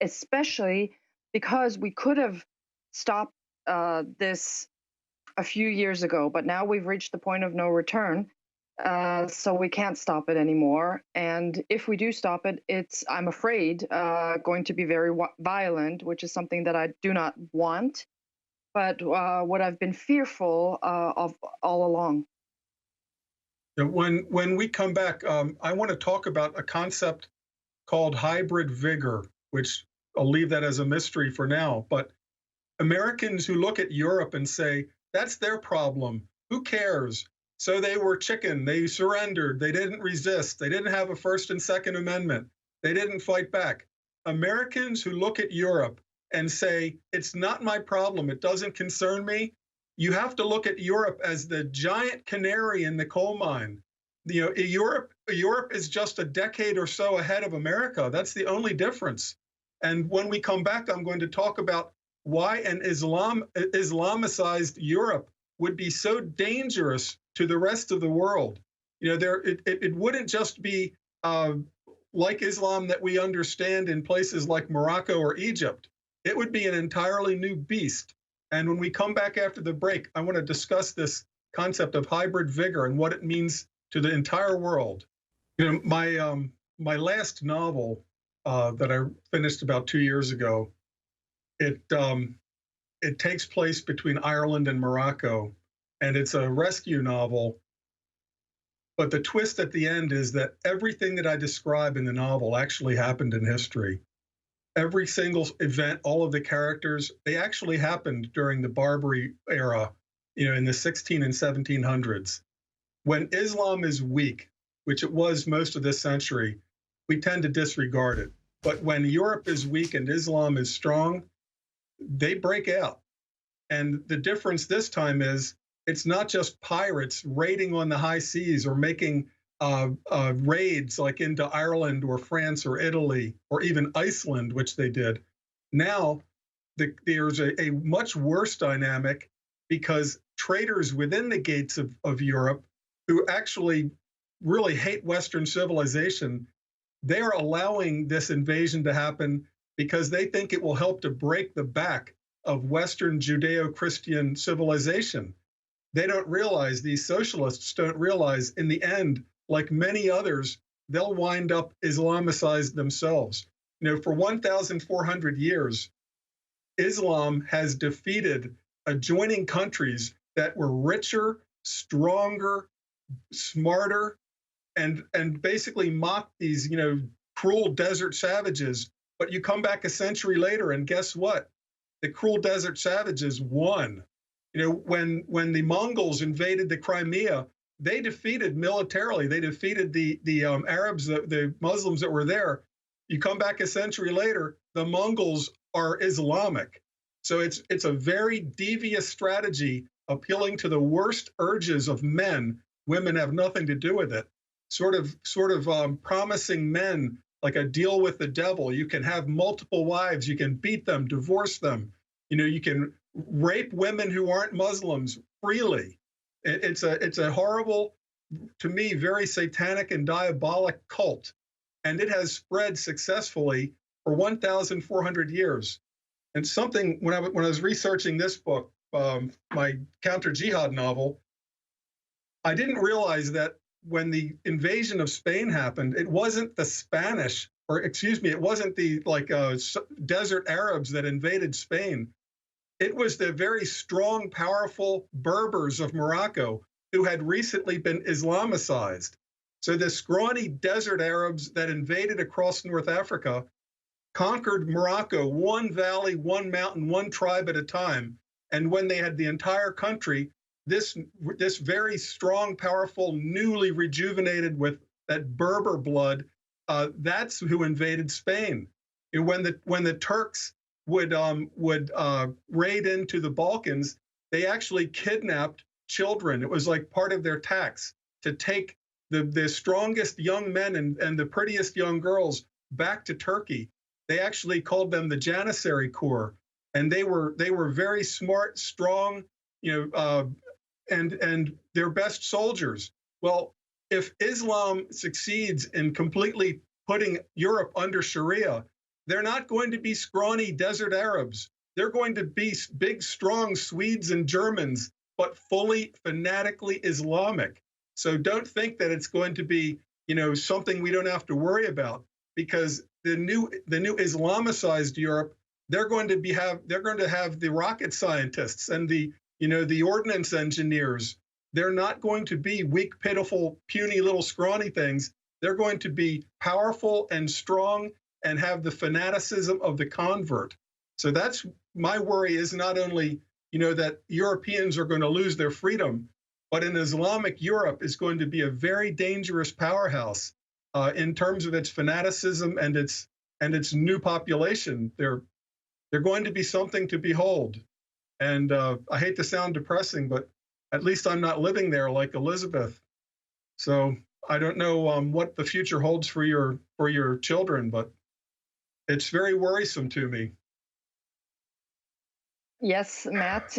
especially because we could have stopped this a few years ago, but now we've reached the point of no return. So we can't stop it anymore. And if we do stop it, it's, I'm afraid, going to be very violent, which is something that I do not want, but what I've been fearful of all along. When we come back, I want to talk about a concept called hybrid vigor, which I'll leave that as a mystery for now. But Americans who look at Europe and say, that's their problem. Who cares? So they were chicken. They surrendered. They didn't resist. They didn't have a First and Second Amendment. They didn't fight back. Americans who look at Europe and say, it's not my problem. It doesn't concern me. You have to look at Europe as the giant canary in the coal mine. Europe is just a decade or so ahead of America. That's the only difference. And when we come back, I'm going to talk about why an Islamicized Europe would be so dangerous to the rest of the world. It wouldn't just be like Islam that we understand in places like Morocco or Egypt. It would be an entirely new beast. And when we come back after the break, I want to discuss this concept of hybrid vigor and what it means to the entire world. My last novel that I finished about 2 years ago, it takes place between Ireland and Morocco, and it's a rescue novel. But the twist at the end is that everything that I describe in the novel actually happened in history. Every single event, all of the characters, they actually happened during the Barbary era, in the 16 and 1700s. When Islam is weak, which it was most of this century, we tend to disregard it. But when Europe is weak and Islam is strong, they break out. And the difference this time is it's not just pirates raiding on the high seas or making raids like into Ireland or France or Italy or even Iceland, which they did. Now there's a much worse dynamic because traders within the gates of Europe who actually really hate Western civilization, they are allowing this invasion to happen because they think it will help to break the back of Western Judeo-Christian civilization. They don't realize, these socialists don't realize, in the end, like many others, they'll wind up Islamicized themselves. For 1,400 years, Islam has defeated adjoining countries that were richer, stronger, smarter, and basically mocked these, cruel desert savages. But you come back a century later, and guess what? The cruel desert savages won. When the Mongols invaded the Crimea, they defeated militarily. They defeated the Arabs, the Muslims that were there. You come back a century later, the Mongols are Islamic. So it's a very devious strategy appealing to the worst urges of men. Women have nothing to do with it. Sort of promising men like a deal with the devil. You can have multiple wives. You can beat them, divorce them. You can rape women who aren't Muslims freely. It's a horrible, to me, very satanic and diabolic cult. And it has spread successfully for 1,400 years. And something, when I was researching this book, my counter-jihad novel, I didn't realize that when the invasion of Spain happened, it wasn't the Spanish, or excuse me, it wasn't the desert Arabs that invaded Spain. It was the very strong, powerful Berbers of Morocco who had recently been Islamicized. So the scrawny desert Arabs that invaded across North Africa conquered Morocco, one valley, one mountain, one tribe at a time. And when they had the entire country, this very strong, powerful, newly rejuvenated with that Berber blood, that's who invaded Spain. And when the Turks would raid into the Balkans, they actually kidnapped children. It was like part of their tax to take the strongest young men and the prettiest young girls back to Turkey. They actually called them the Janissary Corps, and they were very smart, strong, and their best soldiers. Well, if Islam succeeds in completely putting Europe under Sharia, They're not going to be scrawny desert Arabs. They're going to be big, strong Swedes and Germans, but fully fanatically Islamic. So don't think that it's going to be, something we don't have to worry about, because the new Islamicized Europe, they're going to have the rocket scientists and the ordnance engineers. They're not going to be weak, pitiful, puny little scrawny things. They're going to be powerful and strong and have the fanaticism of the convert. So that's my worry, is not only, that Europeans are going to lose their freedom, but an Islamic Europe is going to be a very dangerous powerhouse in terms of its fanaticism and its new population. They're going to be something to behold. And I hate to sound depressing, but at least I'm not living there like Elizabeth. So I don't know what the future holds for your children, but it's very worrisome to me. Yes, Matt.